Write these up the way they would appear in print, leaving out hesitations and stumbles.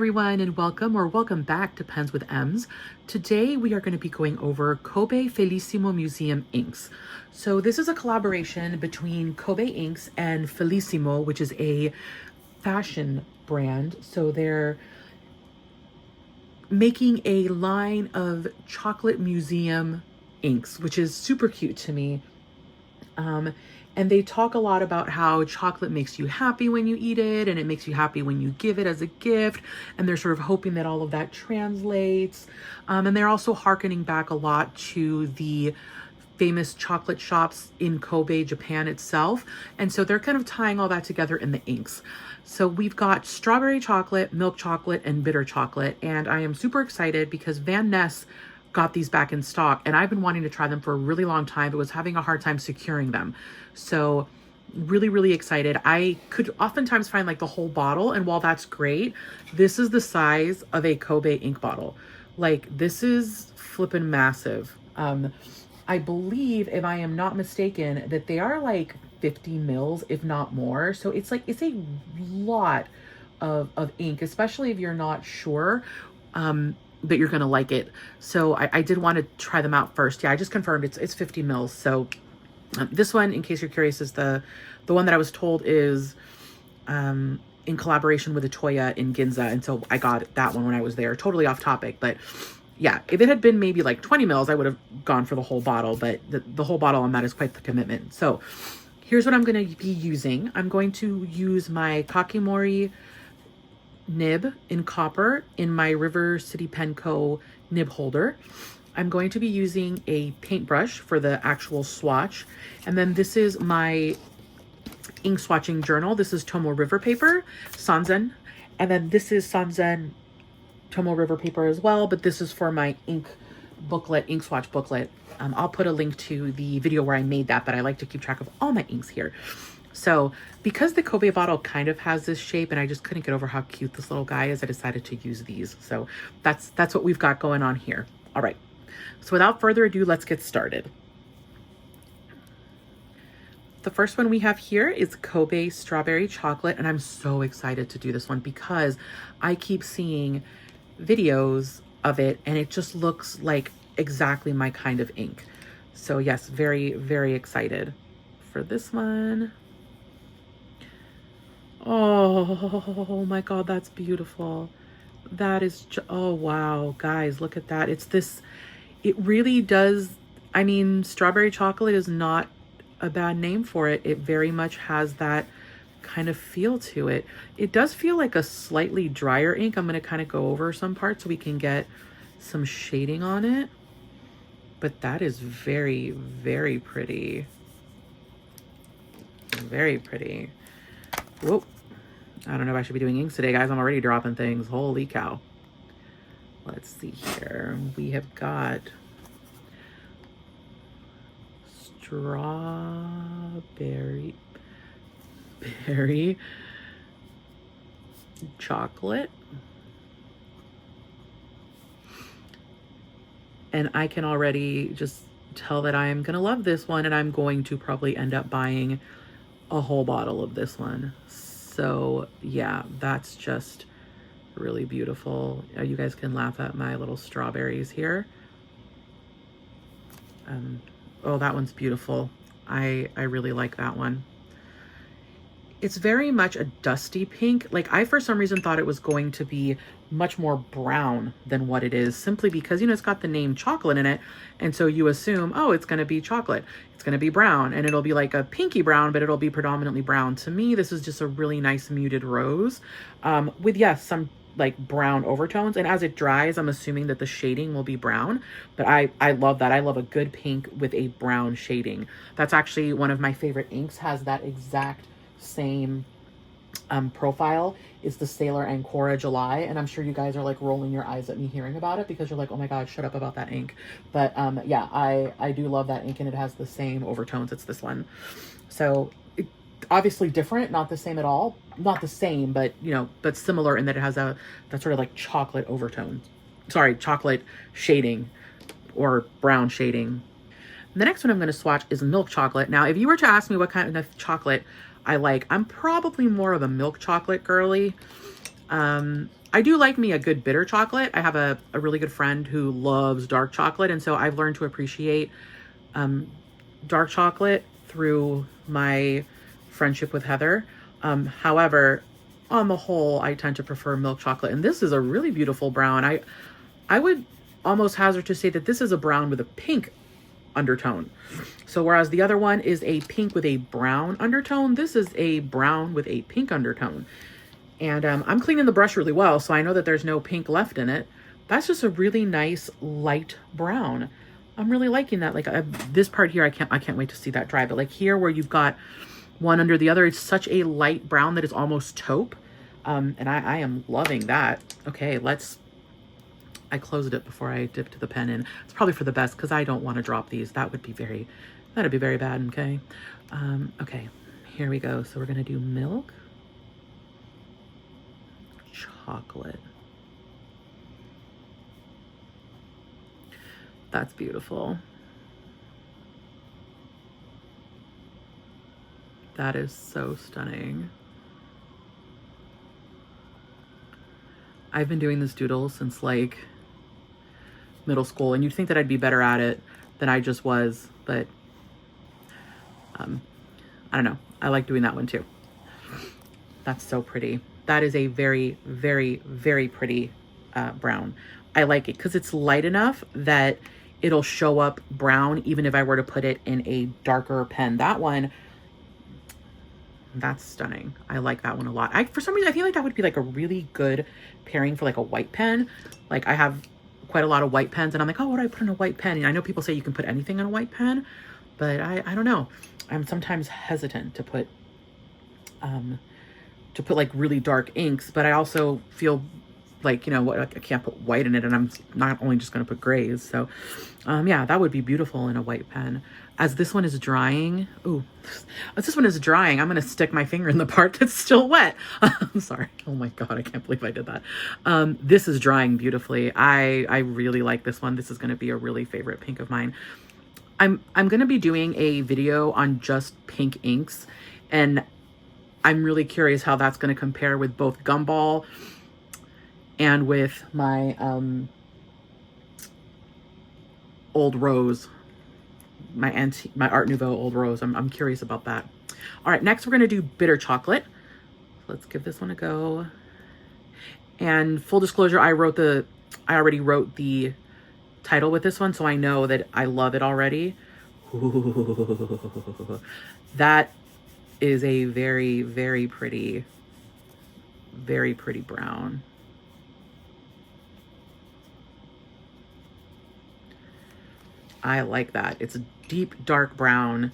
everyone, and welcome back to Pens with M's. Today we are going to be going over Kobe Felissimo Museum inks. So this is a collaboration between Kobe Inks and Felissimo, which is a fashion brand. So they're making a line of chocolate museum inks, which is super cute to me. And they talk a lot about how chocolate makes you happy when you eat it, and it makes you happy when you give it as a gift. And they're sort of hoping that all of that translates. And they're also hearkening back a lot to the famous chocolate shops in Kobe, Japan itself. And so they're kind of tying all that together in the inks. So we've got strawberry chocolate, milk chocolate, and bitter chocolate. And I am super excited because Vanness got these back in stock, and I've been wanting to try them for a really long time, but was having a hard time securing them. So really excited. I could oftentimes find like the whole bottle, and while that's great, this is the size of a Kobe ink bottle. Like, this is flippin' massive. I believe, if I am not mistaken, that they are like 50 mils, if not more. So it's a lot of ink, especially if you're not sure that you're gonna like it. So I did want to try them out first. Yeah, I just confirmed it's 50 mils. So this one, in case you're curious, is the one that I was told is in collaboration with Atoya in Ginza. And so I got that one when I was there. Totally off topic, but yeah, if it had been maybe like 20 mils, I would have gone for the whole bottle, but the whole bottle on that is quite the commitment. So here's what I'm going to be using. I'm going to use my Kakimori nib in copper in my River City Pen Co. nib holder. I'm going to be using a paintbrush for the actual swatch. And then this is my ink swatching journal. This is Tomo River paper, Sanzen. And then this is Sanzen Tomo River paper as well, but this is for my ink booklet, ink swatch booklet. I'll put a link to the video where I made that, but I like to keep track of all my inks here. So because the Kobe bottle kind of has this shape, and I just couldn't get over how cute this little guy is, I decided to use these. So that's what we've got going on here. All right. So without further ado, let's get started. The first one we have here is Kobe Strawberry Chocolate, and I'm so excited to do this one because I keep seeing videos of it and it just looks like exactly my kind of ink. So yes, very excited for this one. Oh my God, that's beautiful. That is, oh wow, guys, look at that. It really does, I mean, strawberry chocolate is not a bad name for it. It very much has that kind of feel to it. It does feel like a slightly drier ink. I'm going to kind of go over some parts so we can get some shading on it. But that is very pretty. Very pretty. Whoa. I don't know if I should be doing inks today, guys. I'm already dropping things. Holy cow. Let's see here. We have got strawberry chocolate. And I can already just tell that I am going to love this one, and I'm going to probably end up buying a whole bottle of this one. So yeah, that's just really beautiful. You guys can laugh at my little strawberries here. Oh, that one's beautiful. I really like that one. It's very much a dusty pink. Like, I for some reason thought it was going to be much more brown than what it is, simply because, you know, it's got the name chocolate in it. And so you assume, oh, it's going to be chocolate. It's going to be brown, and it'll be like a pinky brown, but it'll be predominantly brown. To me, this is just a really nice muted rose with, yes, some like brown overtones. And as it dries, I'm assuming that the shading will be brown, but I love that. I love a good pink with a brown shading. That's actually one of my favorite inks, has that exact same profile. Is the Sailor Ancora July, and I'm sure you guys are like rolling your eyes at me hearing about it because you're like, oh my God, shut up about that ink. But yeah, I do love that ink, and it has the same overtones. It's this one. So obviously different, not the same at all, not the same, but you know, but similar in that it has that sort of like chocolate overtone, chocolate shading or brown shading. The next one I'm going to swatch is milk chocolate. Now, if you were to ask me what kind of chocolate I like, I'm probably more of a milk chocolate girly. I I do like me a good bitter chocolate. I have a really good friend who loves dark chocolate. And so I've learned to appreciate dark chocolate through my friendship with Heather. However, on the whole, I tend to prefer milk chocolate. And this is a really beautiful brown. I would almost hazard to say that this is a brown with a pink undertone. So whereas the other one is a pink with a brown undertone, this is a brown with a pink undertone. And I'm cleaning the brush really well, so I know that there's no pink left in it. That's just a really nice light brown. I'm really liking that. Like this part here, I can't wait to see that dry. But like here where you've got one under the other, it's such a light brown that is almost taupe. And I am loving that. Okay, I closed it before I dipped the pen in. It's probably for the best because I don't want to drop these. That'd be very bad, okay? Okay, here we go. So we're gonna do milk, chocolate. That's beautiful. That is so stunning. I've been doing this doodle since like middle school, and you'd think that I'd be better at it than I just was, but I don't know. I like doing that one too. That's so pretty. That is a very, very, very pretty brown. I like it because it's light enough that it'll show up brown even if I were to put it in a darker pen. That one, that's stunning. I like that one a lot. For some reason, I feel like that would be like a really good pairing for like a white pen. Like I have quite a lot of white pens and I'm like, oh, what do I put in a white pen? And I know people say you can put anything in a white pen, but I don't know. I'm sometimes hesitant to put like really dark inks, but I also feel like, you know what, I can't put white in it and I'm not only just going to put grays. So yeah, that would be beautiful in a white pen. As this one is drying, as this one is drying, I'm going to stick my finger in the part that's still wet. I'm sorry. Oh my God, I can't believe I did that. This is drying beautifully. I really like this one. This is going to be a really favorite pink of mine. I'm going to be doing a video on just pink inks, and I'm really curious how that's going to compare with both Gumball and with my Old Rose, my Art Nouveau Old Rose. I'm curious about that. All right, next we're going to do bitter chocolate. Let's give this one a go. And full disclosure, I already wrote the title with this one, so I know that I love it already. Ooh, that is a very, very pretty brown. I like that. It's a deep, dark brown,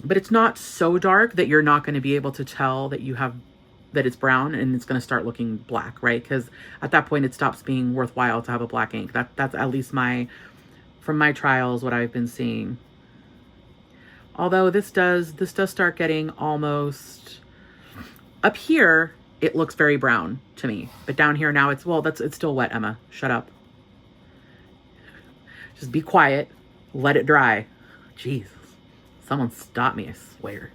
but it's not so dark that you're not going to be able to tell that that it's brown and it's going to start looking black, right? Because at that point it stops being worthwhile to have a black ink. That's at least from my trials, what I've been seeing. Although this does start getting almost up here. It looks very brown to me, but down here now it's still wet. Emma, shut up. Just be quiet. Let it dry. Jesus, someone stop me, I swear.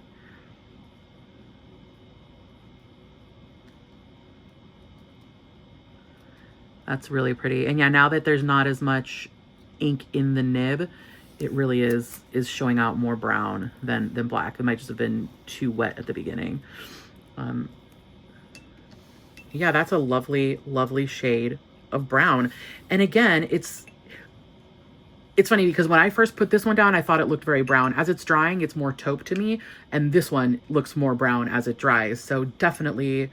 That's really pretty. And yeah, now that there's not as much ink in the nib, it really is showing out more brown than black. It might just have been too wet at the beginning. Yeah, that's a lovely, lovely shade of brown. And again, it's funny because when I first put this one down, I thought it looked very brown. As it's drying, it's more taupe to me. And this one looks more brown as it dries. So definitely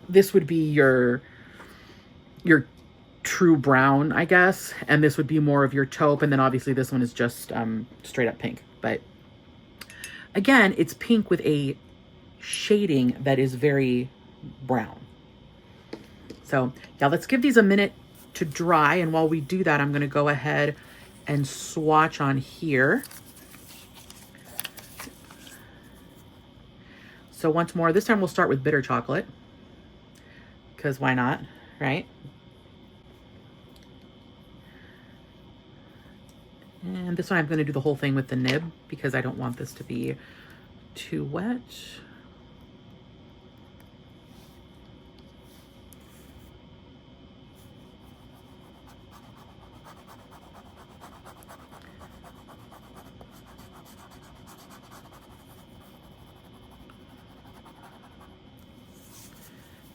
this would be your true brown, I guess. And this would be more of your taupe. And then obviously this one is just straight up pink. But again, it's pink with a shading that is very brown. So yeah, let's give these a minute to dry, and while we do that, I'm going to go ahead and swatch on here. So once more, this time we'll start with bitter chocolate, because why not, right? And this one I'm going to do the whole thing with the nib because I don't want this to be too wet.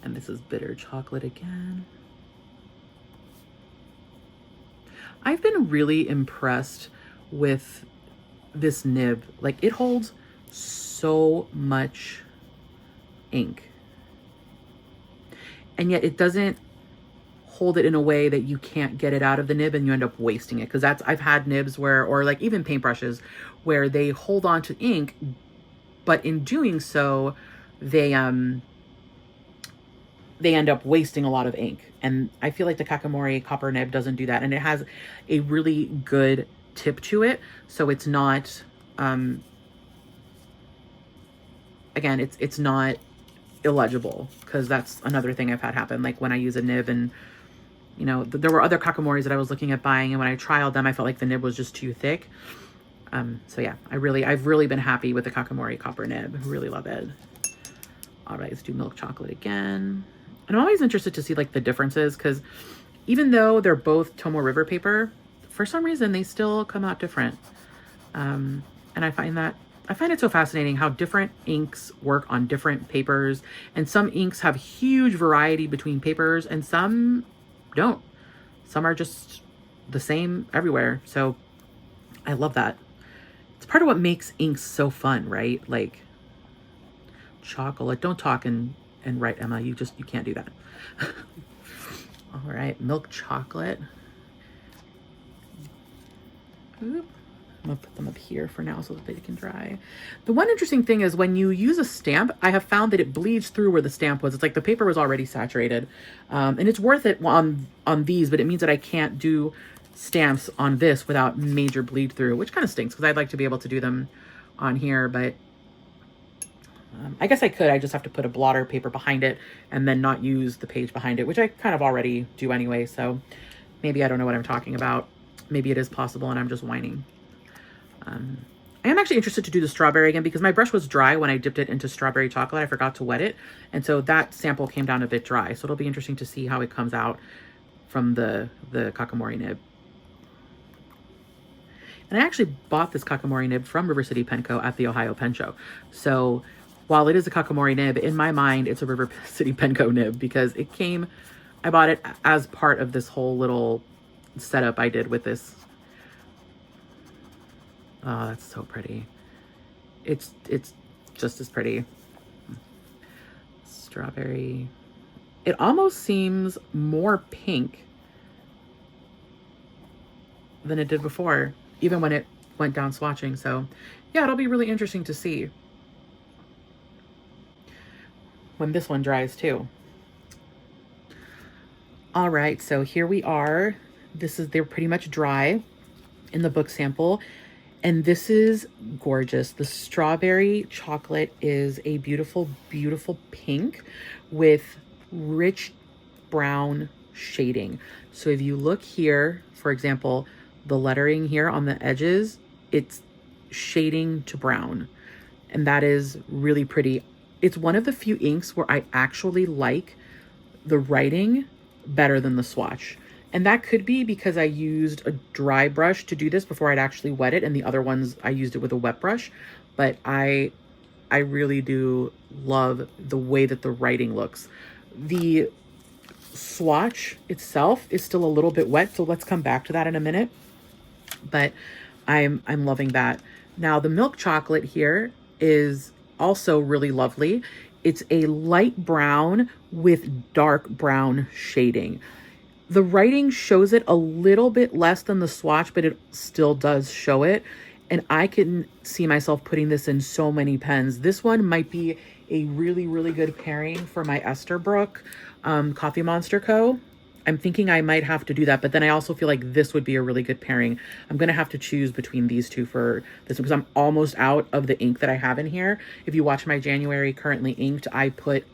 And this is bitter chocolate again. I've been really impressed with this nib. Like, it holds so much ink. And yet it doesn't hold it in a way that you can't get it out of the nib and you end up wasting it. Because I've had nibs where, or like even paintbrushes, where they hold on to ink, but in doing so, they end up wasting a lot of ink. And I feel like the Kakamori copper nib doesn't do that. And it has a really good tip to it. So it's not, again, it's not illegible, because that's another thing I've had happen. Like when I use a nib and, you know, there were other Kakamoris that I was looking at buying, and when I trialed them, I felt like the nib was just too thick. So yeah, I've really been happy with the Kakamori copper nib. I really love it. All right, let's do milk chocolate again. And I'm always interested to see like the differences, because even though they're both Tomo River paper, for some reason they still come out different. And I find it so fascinating how different inks work on different papers. And some inks have huge variety between papers and some don't. Some are just the same everywhere. So I love that. It's part of what makes inks so fun, right? Like chocolate. Don't talk and write, Emma. You can't do that. All right, milk chocolate. Oop. I'm gonna put them up here for now so that they can dry. The one interesting thing is when you use a stamp, I have found that it bleeds through where the stamp was. It's like the paper was already saturated. And it's worth it on these, but it means that I can't do stamps on this without major bleed through, which kind of stinks because I'd like to be able to do them on here, but I guess I could. I just have to put a blotter paper behind it and then not use the page behind it, which I kind of already do anyway. So maybe I don't know what I'm talking about. Maybe it is possible and I'm just whining. I am actually interested to do the strawberry again because my brush was dry when I dipped it into strawberry chocolate. I forgot to wet it. And so that sample came down a bit dry. So it'll be interesting to see how it comes out from the Kakamori nib. And I actually bought this Kakamori nib from River City Penco at the Ohio Pen Show. So while it is a Kakamori nib, in my mind, it's a River City Penco nib because I bought it as part of this whole little setup I did with this. Oh, that's so pretty. It's just as pretty. Strawberry. It almost seems more pink than it did before, even when it went down swatching. So yeah, it'll be really interesting to see when this one dries too. All right, so here we are. They're pretty much dry in the book sample. And this is gorgeous. The strawberry chocolate is a beautiful, beautiful pink with rich brown shading. So if you look here, for example, the lettering here on the edges, it's shading to brown. And that is really pretty. It's one of the few inks where I actually like the writing better than the swatch. And that could be because I used a dry brush to do this before I'd actually wet it. And the other ones, I used it with a wet brush. But I really do love the way that the writing looks. The swatch itself is still a little bit wet. So let's come back to that in a minute. But I'm loving that. Now the milk chocolate here is also really lovely. It's a light brown with dark brown shading. The writing shows it a little bit less than the swatch, but it still does show it. And I can see myself putting this in so many pens. This one might be a really, really good pairing for my Esterbrook Coffee Monster Co. I'm thinking I might have to do that, but then I also feel like this would be a really good pairing. I'm going to have to choose between these two for this because I'm almost out of the ink that I have in here. If you watch my January currently inked, I put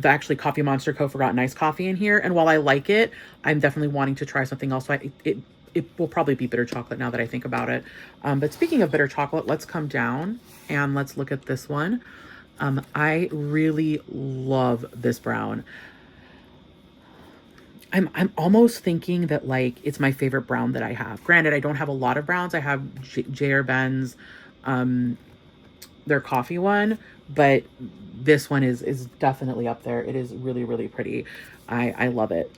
actually Coffee Monster Co. Forgotten Iced Coffee in here. And while I like it, I'm definitely wanting to try something else. So it will probably be bitter chocolate now that I think about it. But speaking of bitter chocolate, let's come down and let's look at this one. I really love this brown. I'm almost thinking that like it's my favorite brown that I have. Granted, I don't have a lot of browns. I have J.R. Benz, their coffee one, but this one is definitely up there. It is really, really pretty. I love it.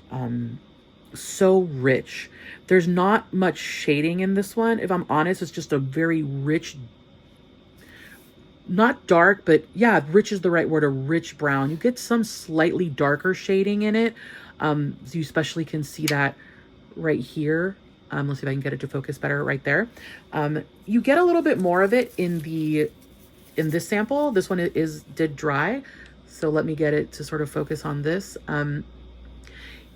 So rich. There's not much shading in this one. If I'm honest, it's just a very rich, not dark, but yeah, rich is the right word, a rich brown. You get some slightly darker shading in it. So you especially can see that right here. Let's see if I can get it to focus better right there. You get a little bit more of it in this sample. This one did dry. So let me get it to sort of focus on this.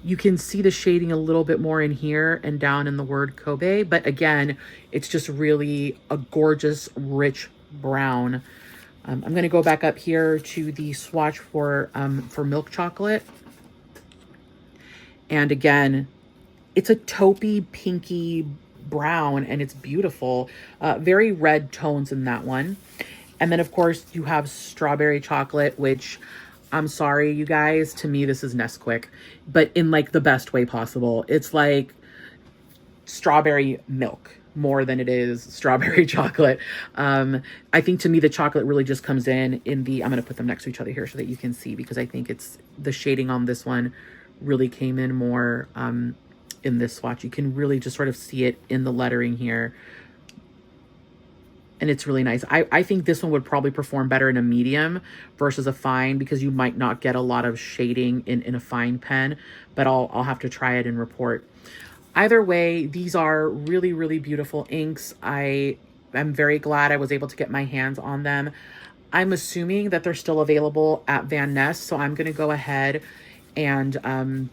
You can see the shading a little bit more in here and down in the word Kobe. But again, it's just really a gorgeous, rich brown. I'm going to go back up here to the swatch for milk chocolate. And again, it's a taupey, pinky brown, and it's beautiful. Very red tones in that one. And then, of course, you have strawberry chocolate, which I'm sorry, you guys, to me, this is Nesquik, but in like the best way possible. It's like strawberry milk more than it is strawberry chocolate. I think to me, the chocolate really just comes in the, I'm going to put them next to each other here so that you can see, because I think it's the shading on this one really came in more in this swatch. You can really just sort of see it in the lettering here. And it's really nice. I think this one would probably perform better in a medium versus a fine, because you might not get a lot of shading in a fine pen, but I'll have to try it and report. Either way, these are really, really beautiful inks. I'm very glad I was able to get my hands on them. I'm assuming that they're still available at Vanness, so I'm going to go ahead and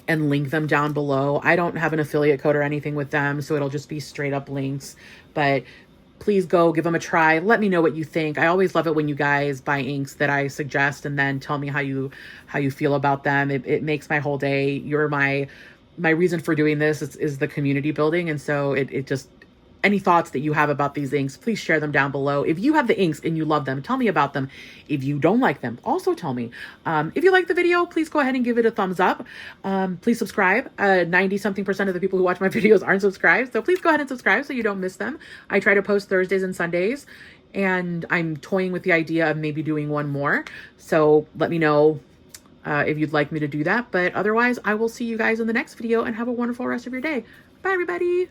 link them down below. I don't have an affiliate code or anything with them, so it'll just be straight up links, but please go give them a try. Let me know what you think. I always love it when you guys buy inks that I suggest and then tell me how you feel about them. It makes my whole day. You're my reason for doing this is the community building. And so it just, any thoughts that you have about these inks, please share them down below. If you have the inks and you love them, tell me about them. If you don't like them, also tell me. If you like the video, please go ahead and give it a thumbs up. Please subscribe. 90-something% of the people who watch my videos aren't subscribed. So please go ahead and subscribe so you don't miss them. I try to post Thursdays and Sundays, and I'm toying with the idea of maybe doing one more. So let me know if you'd like me to do that. But otherwise, I will see you guys in the next video, and have a wonderful rest of your day. Bye, everybody.